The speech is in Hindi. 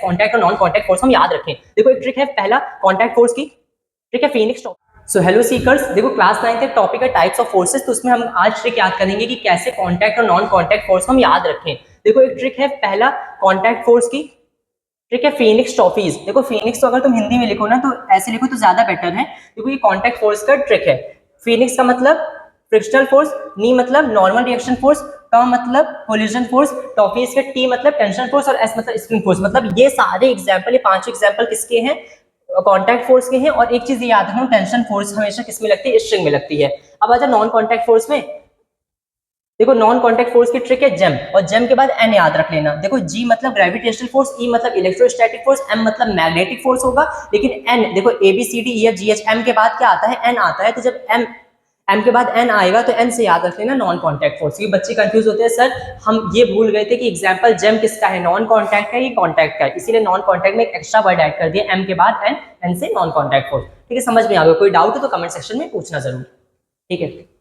कॉन्टैक्ट और नॉन कॉन्टैक्ट फोर्स हम याद रखें। देखो एक ट्रिक है, पहला कॉन्टैक्ट फोर्स की ट्रिक है Phoenix topic. So hello seekers, देखो क्लास 9 एक टॉपिक है टाइप्स ऑफ फोर्सेस, तो उसमें हम आज ट्रिक याद करेंगे कि कैसे कॉन्टैक्ट और नॉन कॉन्टैक्ट फोर्स हम याद रखें। देखो एक ट्रिक है, पहला कॉन्टैक्ट फोर्स की ट्रिक है फीनिक्स टॉफीज। देखो फीनिक्स तो अगर तुम हिंदी में लिखो ना तो ऐसे लिखो तो ज्यादा बेटर है, क्योंकि ये कॉन्टैक्ट फोर्स का ट्रिक है। फीनिक्स का मतलब फ्रिक्शनल फोर्स, नी मतलब नॉर्मल रिएक्शन फोर्स, का मतलब कोलिजन फोर्स, टॉफीज के टी मतलब टेंशन फोर्स और एस मतलब स्प्रिंग फोर्स। मतलब ये सारे एग्जांपल, ये पांचों एग्जांपल किसके हैं? कॉन्टैक्ट फोर्स के हैं। और एक चीज याद रखना, टेंशन फोर्स हमेशा किस में लगती है? स्ट्रिंग में लगती है। अब आजा नॉन कॉन्टैक्ट फोर्स में। देखो नॉन कॉन्टैक्ट फोर्स की ट्रिक है जेम, और जेम के बाद एन याद रख लेना। देखो जी मतलब ग्रेविटेशनल फोर्स, ई मतलब इलेक्ट्रोस्टैटिक फोर्स, एम मतलब मैग्नेटिक फोर्स होगा, लेकिन एन देखो A B C D E F G H M के बाद क्या आता है? एन आता है। तो जब एम के बाद एन आएगा तो एन से याद रख लेना नॉन कॉन्टैक्ट फोर्स। ये बच्चे कंफ्यूज होते हैं, सर हम ये भूल गए थे कि एग्जांपल जेम किसका है? नॉन कॉन्टैक्ट का, ये कॉन्टैक्ट का है, इसीलिए नॉन कॉन्टैक्ट में एक एक्स्ट्रा वर्ड ऐड कर दिया एम के बाद एन, एन से नॉन कॉन्टैक्ट फोर्स। ठीक है, समझ में आ गया? कोई डाउट है तो कमेंट सेक्शन में पूछना जरूर। ठीक है।